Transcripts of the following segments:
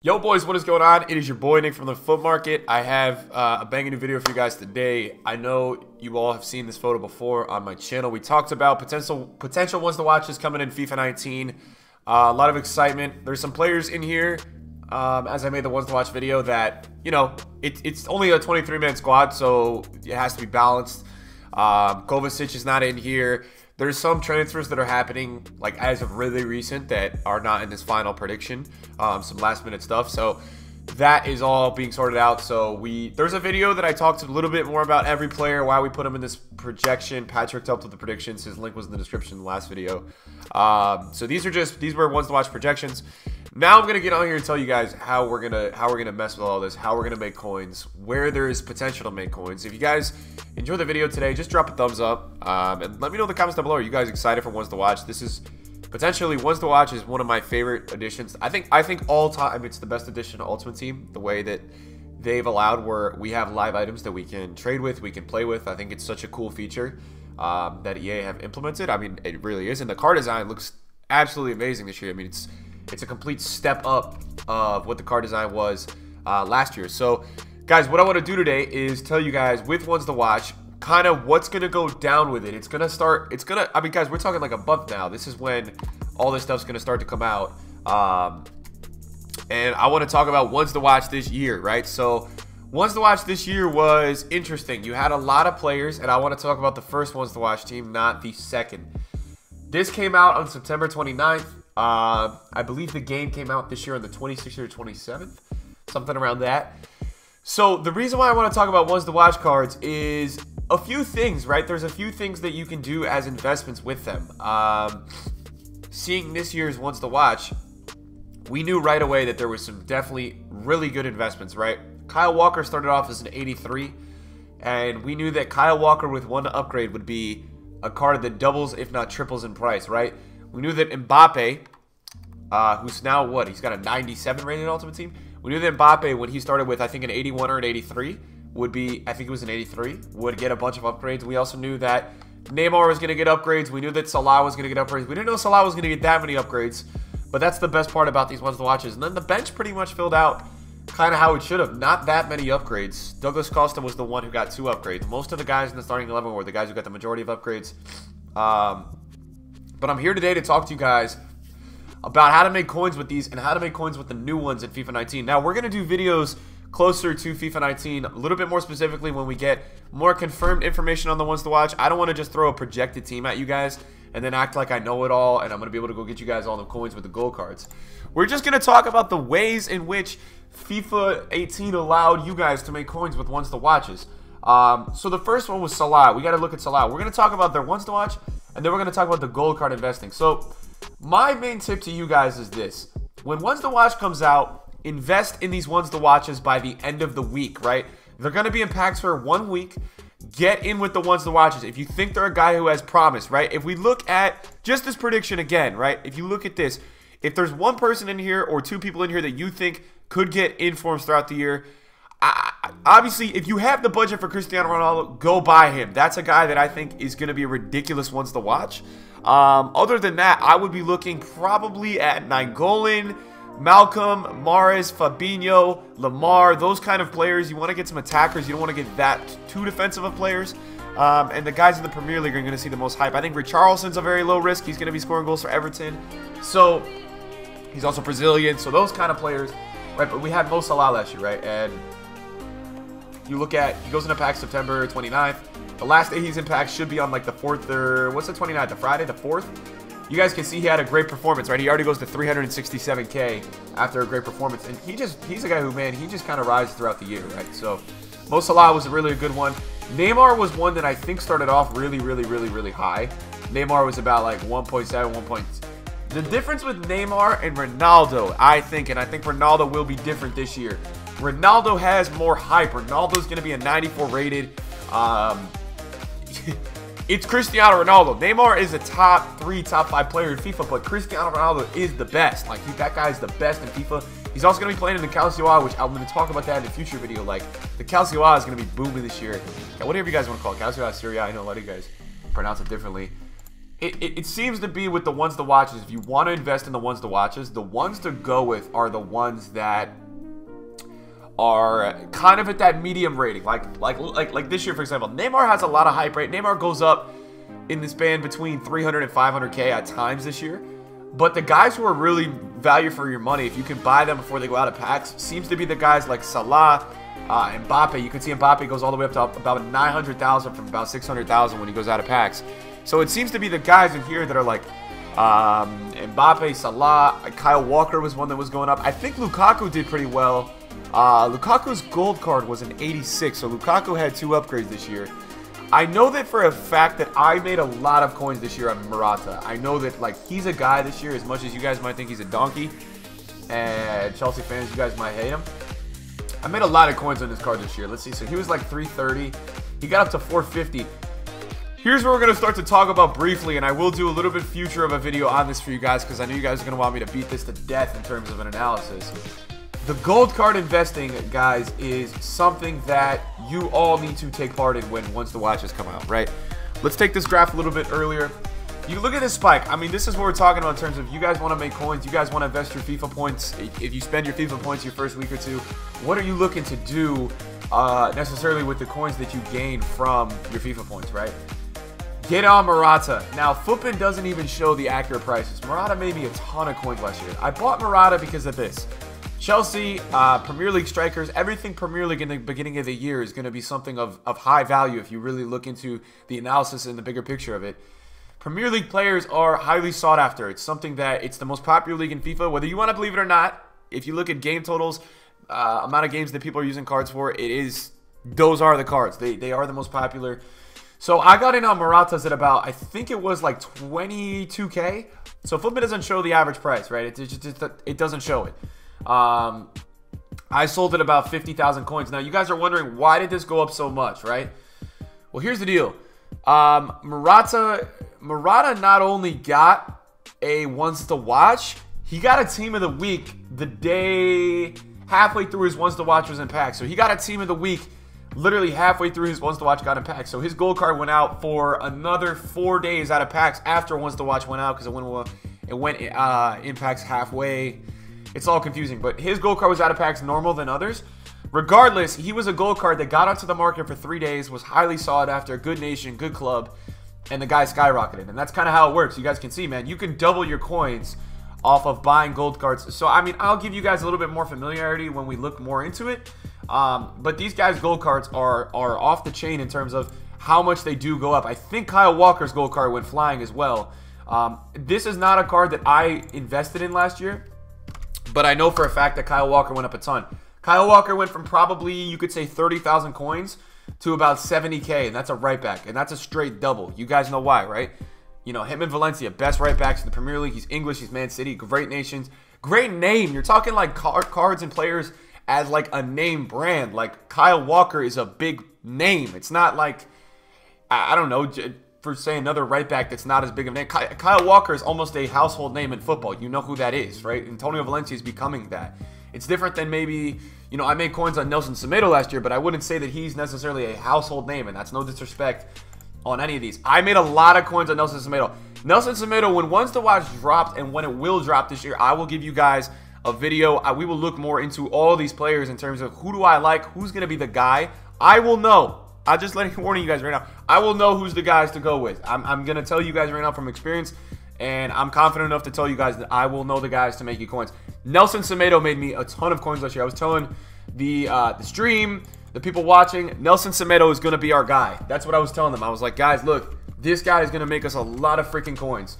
Yo boys, what is going on? It is your boy Nick from the Foot Market. I have a banging new video for you guys today. I know you all have seen this photo before on my channel. We talked about potential ones to watch is coming in FIFA 19. A lot of excitement. There's some players in here, as I made the ones to watch video, that, you know, it's only a 23-man squad, so it has to be balanced. Kovacic is not in here. There's some transfers that are happening, like as of really recent, that are not in this final prediction. Some last-minute stuff. So that is all being sorted out. So there's a video that I talked a little bit more about every player, why we put them in this projection. Patrick helped with the predictions. His link was in the description in the last video. So these were ones to watch projections. Now I'm gonna get on here and tell you guys how we're gonna mess with all this, how we're gonna make coins, where there is potential to make coins. If you guys enjoy the video today, just drop a thumbs up and let me know in the comments down below. Are you guys excited for ones to watch? This is potentially ones to watch is one of my favorite additions. I think all time it's the best addition to Ultimate Team. The way that they've allowed where we have live items that we can trade with, we can play with. I think it's such a cool feature that EA have implemented. I mean, it really is, and the card design looks absolutely amazing this year. I mean, it's a complete step up of what the card design was last year. So, guys, what I want to do today is tell you guys with ones to watch, kind of what's going to go down with it. I mean, guys, we're talking like a month now. This is when all this stuff's going to start to come out. And I want to talk about ones to watch this year, right? So, ones to watch this year was interesting. You had a lot of players, and I want to talk about the first ones to watch team, not the second. This came out on September 29th. I believe the game came out this year on the 26th or 27th, something around that. So the reason why I want to talk about ones to watch cards is a few things, right? There's a few things that you can do as investments with them. Seeing this year's ones to watch, we knew right away that there was some definitely really good investments, right? Kyle Walker started off as an 83, and we knew that Kyle Walker with one upgrade would be a card that doubles, if not triples in price, right? We knew that Mbappe, who's now what? He's got a 97 rated Ultimate Team. We knew that Mbappe, when he started with, I think, an 81 or an 83, would be, I think it was an 83, would get a bunch of upgrades. We also knew that Neymar was going to get upgrades. We knew that Salah was going to get upgrades. We didn't know Salah was going to get that many upgrades, but that's the best part about these ones to watch. And then the bench pretty much filled out kind of how it should have. Not that many upgrades. Douglas Costa was the one who got 2 upgrades. Most of the guys in the starting 11 were the guys who got the majority of upgrades. But I'm here today to talk to you guys about how to make coins with these and how to make coins with the new ones in FIFA 19. Now, we're going to do videos closer to FIFA 19, a little bit more specifically when we get more confirmed information on the ones to watch. I don't want to just throw a projected team at you guys and then act like I know it all and I'm going to be able to go get you guys all the coins with the gold cards. We're just going to talk about the ways in which FIFA 18 allowed you guys to make coins with ones to watches. So the first one was Salah. We got to look at Salah. We're going to talk about their ones to watch, and then we're going to talk about the gold card investing. So my main tip to you guys is this. When ones to watch comes out, invest in these ones to watches by the end of the week, right? They're going to be in packs for 1 week. Get in with the ones to watches. If you think they're a guy who has promise, right? If we look at just this prediction again, right? If you look at this, if there's one person in here or 2 people in here that you think could get informs throughout the year, obviously, if you have the budget for Cristiano Ronaldo, go buy him. That's a guy that I think is going to be a ridiculous ones to watch. Other than that, I would be looking probably at Nainggolan, Malcolm, Mahrez, Fabinho, Lamar, those kind of players. You want to get some attackers. You don't want to get that too defensive of players. And the guys in the Premier League are going to see the most hype. I think Richarlison's a very low risk. He's going to be scoring goals for Everton. So he's also Brazilian. So those kind of players, right? But we had Mo Salah last year, right? And you look at, he goes into pack September 29th. The last day he's in pack should be on like the 4th or, what's the 29th? The Friday, the 4th? You guys can see he had a great performance, right? He already goes to 367K after a great performance. And he's a guy who, man, he just kind of rises throughout the year, right? So Mo Salah was a really good one. Neymar was one that I think started off really high. Neymar was about like 1.7, 1. The difference with Neymar and Ronaldo, I think Ronaldo will be different this year. Ronaldo has more hype. Ronaldo's going to be a 94 rated. It's Cristiano Ronaldo. Neymar is a top 3, top 5 player in FIFA, but Cristiano Ronaldo is the best. Like, that guy is the best in FIFA. He's also going to be playing in the Calcio, which I'm going to talk about that in a future video. Like, the Calcio is going to be booming this year. Yeah, whatever you guys want to call it. Calcio, Serie A. I know a lot of you guys pronounce it differently. it seems to be with the ones to watches. If you want to invest in the ones to watches, the ones to go with are the ones that are kind of at that medium rating. Like this year, for example, Neymar has a lot of hype rate. Neymar goes up in this band between 300 and 500K at times this year. But the guys who are really value for your money, if you can buy them before they go out of packs, seems to be the guys like Salah, Mbappe. You can see Mbappe goes all the way up to about 900,000 from about 600,000 when he goes out of packs. So it seems to be the guys in here that are like Mbappe, Salah, Kyle Walker was one that was going up. I think Lukaku did pretty well. Lukaku's gold card was an 86, so Lukaku had 2 upgrades this year. I know that for a fact that I made a lot of coins this year on Morata. I know that, like, he's a guy this year, as much as you guys might think he's a donkey, and Chelsea fans, you guys might hate him. I made a lot of coins on this card this year. Let's see. So he was like 330. He got up to 450. Here's where we're going to start to talk about briefly, and I will do a little bit future of a video on this for you guys because I know you guys are going to want me to beat this to death in terms of an analysis. The gold card investing, guys, is something that you all need to take part in when once the watches come out, right? Let's take this graph a little bit earlier. You look at this spike. I mean, this is what we're talking about in terms of you guys want to make coins. You guys want to invest your FIFA points. If you spend your FIFA points your first week or two, what are you looking to do necessarily with the coins that you gain from your FIFA points, right? Get on Morata. Now, Footbin doesn't even show the accurate prices. Morata made me a ton of coins last year. I bought Morata because of this. Chelsea, Premier League strikers, everything Premier League in the beginning of the year is going to be something of high value if you really look into the analysis and the bigger picture of it. Premier League players are highly sought after. It's something that it's the most popular league in FIFA, whether you want to believe it or not. If you look at game totals, amount of games that people are using cards for, those are the cards. They are the most popular. So I got in on Morata's at about, I think it was like 22K. So Footbin doesn't show the average price, right? It doesn't show it. I sold it about 50,000 coins. Now, you guys are wondering, why did this go up so much, right? Well, here's the deal. Morata not only got a once to watch, he got a team of the week the day halfway through his once to watch was in pack. So he got a team of the week literally halfway through his once to watch got in pack. So his gold card went out for another 4 days out of packs after once to watch went out because it went in packs halfway. It's all confusing, but his gold card was out of packs normal than others. Regardless, he was a gold card that got onto the market for 3 days, was highly sought after, good nation, good club, and the guy skyrocketed. And that's kind of how it works. You guys can see, man, you can double your coins off of buying gold cards. So, I mean, I'll give you guys a little bit more familiarity when we look more into it. But these guys' gold cards are off the chain in terms of how much they do go up. I think Kyle Walker's gold card went flying as well. This is not a card that I invested in last year, but I know for a fact that Kyle Walker went up a ton. Kyle Walker went from probably, you could say, 30,000 coins to about 70K, and that's a right back, and that's a straight double. You guys know why, right? You know, him and Valencia, best right backs in the Premier League. He's English, he's Man City, great nations, great name. You're talking like cards and players as like a name brand. Like Kyle Walker is a big name. It's not like, I don't know, for say another right back that's not as big of a name. Kyle Walker is almost a household name in football. You know who that is, right? Antonio Valencia is becoming that. It's different than maybe, you know, I made coins on Nélson Semedo last year, but I wouldn't say that he's necessarily a household name, and that's no disrespect on any of these. I made a lot of coins on Nélson Semedo. Nélson Semedo, when Once to Watch dropped and when it will drop this year, I will give you guys a video. We will look more into all these players in terms of who do I like, who's going to be the guy. I will know. I'm just warning you guys right now. I will know who's the guys to go with. I'm going to tell you guys right now from experience, and I'm confident enough to tell you guys that I will know the guys to make you coins. Nélson Semedo made me a ton of coins last year. I was telling the stream, the people watching, Nélson Semedo is going to be our guy. That's what I was telling them. I was like, guys, look, this guy is going to make us a lot of freaking coins.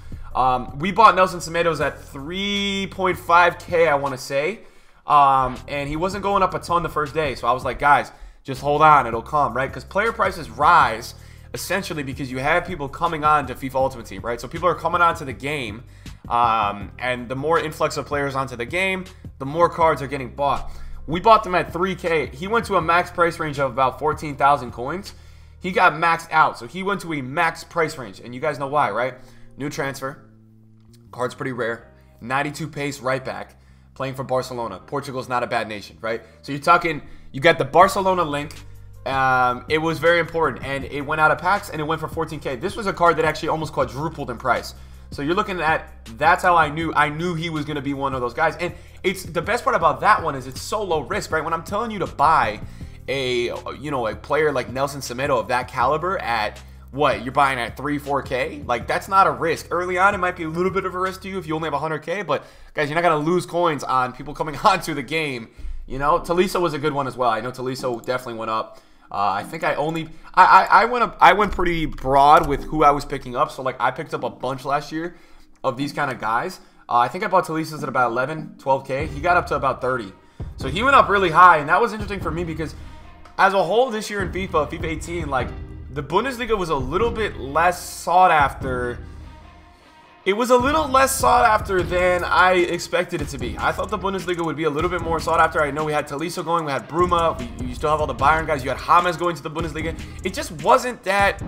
We bought Nélson Semedo's at 3.5K, I want to say, and he wasn't going up a ton the first day. So I was like, guys, just hold on, it'll come, right? Because player prices rise essentially because you have people coming on to FIFA Ultimate Team, right? So people are coming onto the game, and the more influx of players onto the game, the more cards are getting bought. We bought them at 3K. He went to a max price range of about 14,000 coins. He got maxed out, so he went to a max price range, and you guys know why, right? New transfer, card's pretty rare, 92 pace right back, playing for Barcelona. Portugal's not a bad nation, right? So you're talking, you got the Barcelona link, It was very important, and it went out of packs, and it went for 14K. This was a card that actually almost quadrupled in price. So you're looking at, that's how I knew he was going to be one of those guys. And it's the best part about that one is it's so low risk, right? When I'm telling you to buy a player like Nélson Semedo of that caliber at what you're buying at 3-4K, like that's not a risk. Early on, it might be a little bit of a risk to you if you only have 100K, but guys, you're not going to lose coins on people coming onto the game. You know, Tolisso was a good one as well. I know Tolisso definitely went up. I think I went pretty broad with who I was picking up. So like I picked up a bunch last year of these kind of guys. I think I bought Tolisso at about 11, 12K. He got up to about 30. So he went up really high, and that was interesting for me because as a whole this year in FIFA 18, like the Bundesliga was a little bit less sought after. It was a little less sought after than I expected it to be. I thought the Bundesliga would be a little bit more sought after. I know we had Tolisso going, we had Bruma, you still have all the Bayern guys, you had James going to the Bundesliga. It just wasn't that,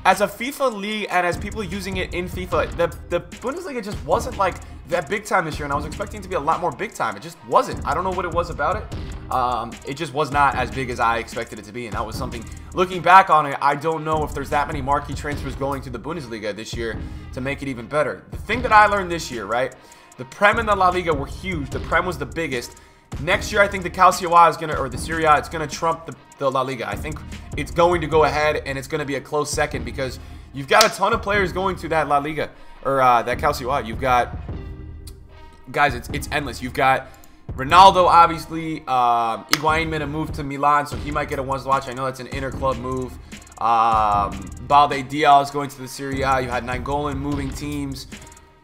as a FIFA league and as people using it in FIFA, the Bundesliga just wasn't like that big time this year, and I was expecting it to be a lot more big time. It just wasn't. I don't know what it was about it. It just was not as big as I expected it to be, and that was something, looking back on it, I don't know if there's that many marquee transfers going to the Bundesliga this year to make it even better. The thing that I learned this year, right, the Prem and the La Liga were huge. The Prem was the biggest. Next year, I think the Calcio A is going to, or the Serie A, it's going to trump the La Liga. I think it's going to go ahead, and it's going to be a close second because you've got a ton of players going to that La Liga, or that Calcio A. You've got, guys, it's endless. You've got Ronaldo, obviously. Higuain made a move to Milan, so he might get a once to watch. I know that's an inter-club move. Balde Diaz going to the Serie A. You had Nainggolan moving teams.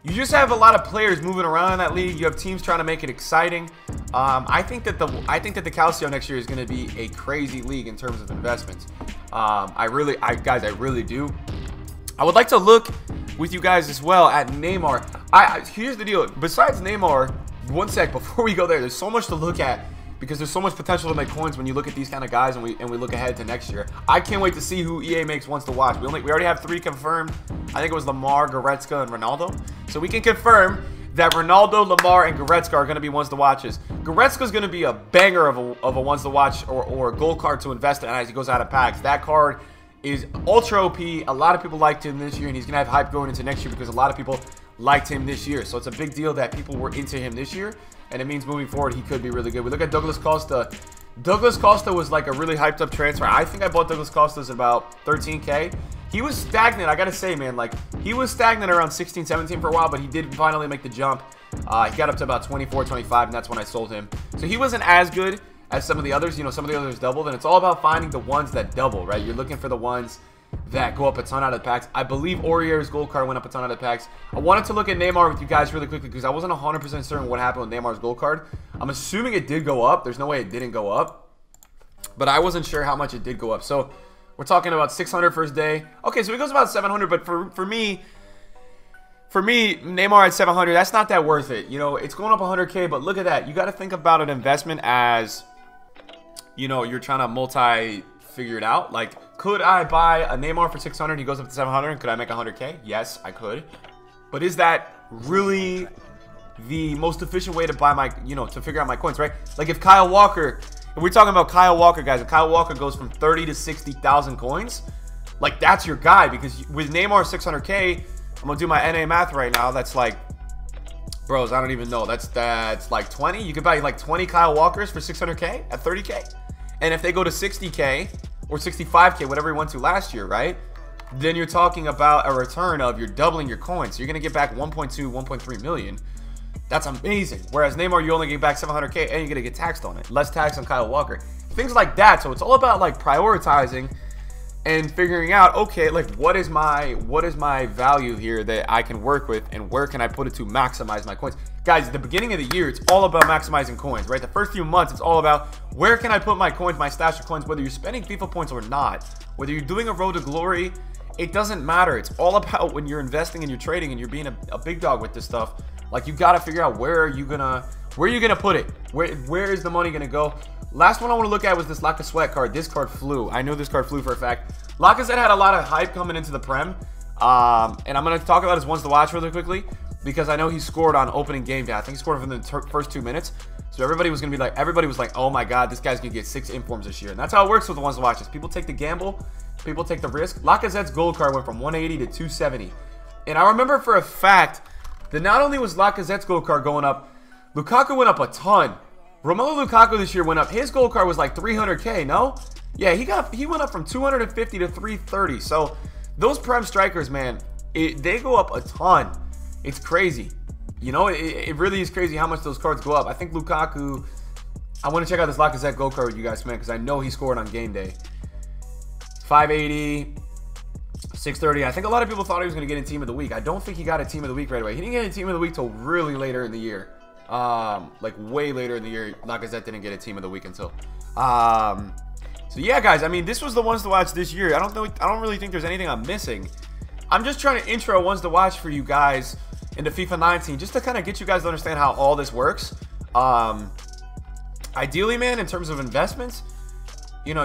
You just have a lot of players moving around in that league. You have teams trying to make it exciting. I think that the Calcio next year is going to be a crazy league in terms of investments. Guys, I really do. I would like to look with you guys as well at Neymar. Here's the deal. Besides Neymar, one sec before we go there, there's so much to look at because there's so much potential to make coins when you look at these kind of guys and we look ahead to next year. I can't wait to see who EA makes once to watch. We already have 3 confirmed. I think it was Lamar, Goretzka, and Ronaldo. So we can confirm that Ronaldo, Lamar, and Goretzka are going to be ones to watches. Goretzka is going to be a banger of a ones to watch or a gold card to invest in as he goes out of packs. That card is ultra OP. A lot of people liked him this year, and he's going to have hype going into next year because a lot of people liked him this year. So it's a big deal that people were into him this year, and it means moving forward he could be really good. We look at Douglas Costa. Douglas Costa was like a really hyped up transfer. I think I bought Douglas Costa's at about 13K. He was stagnant, I gotta say, man. Like, he was stagnant around 16, 17 for a while, but he did finally make the jump. He got up to about 24, 25, and that's when I sold him. So he wasn't as good as some of the others. You know, some of the others doubled, and it's all about finding the ones that double, right? You're looking for the ones that go up a ton out of the packs. I believe Aurier's gold card went up a ton out of the packs. I wanted to look at Neymar with you guys really quickly because I wasn't 100% certain what happened with Neymar's gold card. I'm assuming it did go up. There's no way it didn't go up, but I wasn't sure how much it did go up. So we're talking about 600 first day. Okay, so it goes about 700, but for me, Neymar at 700, that's not that worth it. You know, it's going up 100K, but look at that. You got to think about an investment as, you know, you're trying to figure it out. Like, could I buy a Neymar for 600? He goes up to 700. And could I make 100K? Yes, I could. But is that really the most efficient way to buy my, you know, to figure out my coins, right? Like if Kyle Walker, if we're talking about Kyle Walker, guys, if Kyle Walker goes from 30 to 60,000 coins, like that's your guy, because with Neymar 600K, I'm gonna do my NA math right now. That's like, bros, I don't even know. That's like 20. You could buy like 20 Kyle Walkers for 600K at 30K. And if they go to 60K or 65K, whatever he went to last year, right? Then you're talking about a return of, you're doubling your coins. So you're gonna get back 1.2, 1.3 million. That's amazing. Whereas Neymar, you only get back 700K and you're gonna get taxed on it. Less tax on Kyle Walker. Things like that. So it's all about like prioritizing and figuring out, okay, like what is my value here that I can work with, and where can I put it to maximize my coins? Guys, at the beginning of the year, it's all about maximizing coins, right? The first few months, it's all about where can I put my coins, my stash of coins, whether you're spending FIFA points or not, whether you're doing a road to glory, it doesn't matter. It's all about when you're investing and you're trading and you're being a big dog with this stuff. Like, you got to figure out where are you gonna put it? Where is the money gonna go? Last one I want to look at was this Lacazette card. This card flew. I know this card flew for a fact. Lacazette had a lot of hype coming into the Prem. And I'm going to talk about his ones to watch really quickly, because I know he scored on opening game day. I think he scored within the first 2 minutes. So everybody was like, oh my god, this guy's gonna get 6 informs this year. And that's how it works with the ones to watch. People take the gamble, people take the risk. Lacazette's gold card went from 180 to 270. And I remember for a fact that not only was Lacazette's gold card going up, Lukaku went up a ton. Romelu Lukaku this year went up. His gold card was like 300K, no? Yeah, he went up from 250 to 330. So those prem strikers, man, they go up a ton. It's crazy. You know, it really is crazy how much those cards go up. I think Lukaku, I want to check out this Lacazette gold card with you guys, man, because I know he scored on game day. 580, 630. I think a lot of people thought he was going to get in team of the week. I don't think he got a team of the week right away. He didn't get a team of the week till really later in the year. Like way later in the year, Lacazette didn't get a team of the week until. So yeah, guys, I mean, this was the ones to watch this year. I don't really think there's anything I'm missing. I'm just trying to intro ones to watch for you guys into FIFA 19, just to kind of get you guys to understand how all this works. Ideally, man, in terms of investments, you know,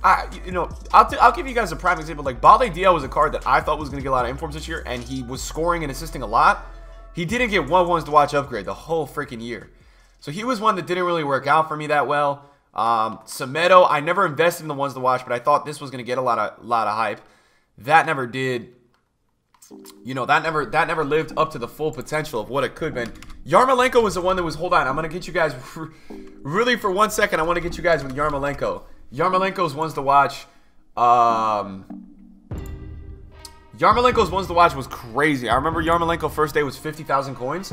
I'll give you guys a prime example. Like Balde Dia was a card that I thought was going to get a lot of informs this year, and he was scoring and assisting a lot. He didn't get one ones to watch upgrade the whole freaking year, so he was one that didn't really work out for me that well. Semedo, I never invested in the ones to watch, but I thought this was going to get a lot of hype. That never did. You know, that never lived up to the full potential of what it could have been. Yarmolenko was the one that was, hold on, I'm going to get you guys, really for 1 second, I want to get you guys with Yarmolenko. Yarmolenko's ones to watch, Yarmolenko's ones to watch was crazy. I remember Yarmolenko first day was 50,000 coins,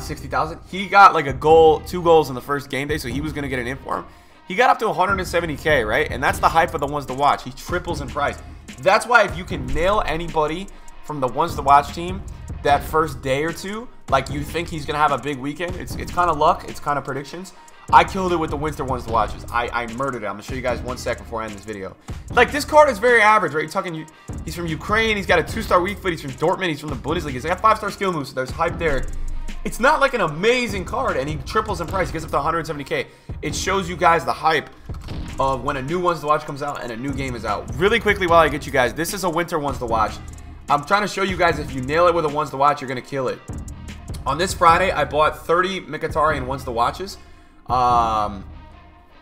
60,000. He got like a goal, 2 goals in the first game day, so he was going to get an inform. He got up to 170K, right? And that's the hype of the ones to watch. He triples in price. That's why if you can nail anybody from the ones to watch team that first day or two, like you think he's going to have a big weekend, it's kind of luck, it's kind of predictions. I killed it with the Winter ones to watches. I murdered it. I'm going to show you guys 1 second before I end this video. Like, this card is very average, right? You're talking, he's from Ukraine, he's got a 2-star weak foot, he's from Dortmund, he's from the Bundesliga, he's got 5-star skill moves, so there's hype there. It's not like an amazing card, and he triples in price. He gets up to 170K. It shows you guys the hype of when a new ones to watch comes out and a new game is out. Really quickly while I get you guys, this is a winter ones to watch. I'm trying to show you guys if you nail it with a ones to watch, you're going to kill it. On this Friday, I bought 30 Mkhitaryan ones to watches.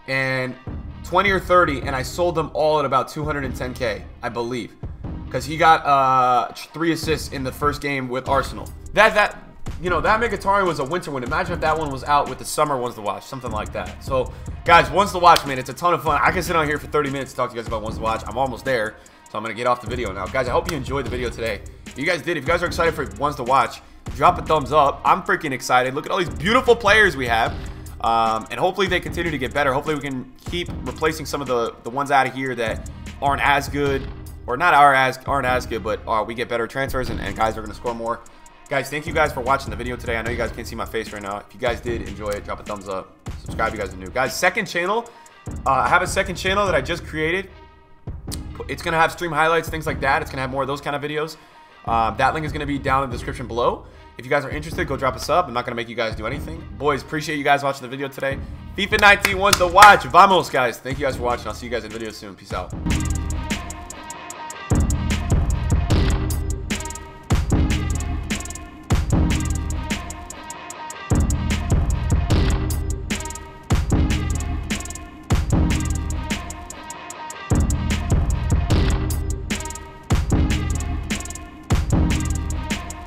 And 20 or 30, and I sold them all at about 210K, I believe. Because he got 3 assists in the first game with Arsenal. You know, that Mkhitaryan was a winter one. Imagine if that one was out with the summer ones to watch, something like that. So, guys, ones to watch, man, it's a ton of fun. I can sit on here for 30 minutes to talk to you guys about ones to watch. I'm almost there, so I'm going to get off the video now. Guys, I hope you enjoyed the video today. If you guys did, if you guys are excited for ones to watch, drop a thumbs up. I'm freaking excited. Look at all these beautiful players we have. And hopefully they continue to get better. Hopefully we can keep replacing some of the ones out of here that aren't as good, or not aren't as good, but we get better transfers and guys are going to score more. Guys, thank you guys for watching the video today. I know you guys can't see my face right now. If you guys did enjoy it, drop a thumbs up. Subscribe if you guys are new. Guys, second channel. I have a second channel that I just created. It's going to have stream highlights, things like that. It's going to have more of those kind of videos. That link is going to be down in the description below. If you guys are interested, go drop a sub. I'm not going to make you guys do anything. Boys, appreciate you guys watching the video today. FIFA 19 ones to watch. Vamos, guys. Thank you guys for watching. I'll see you guys in videos soon. Peace out.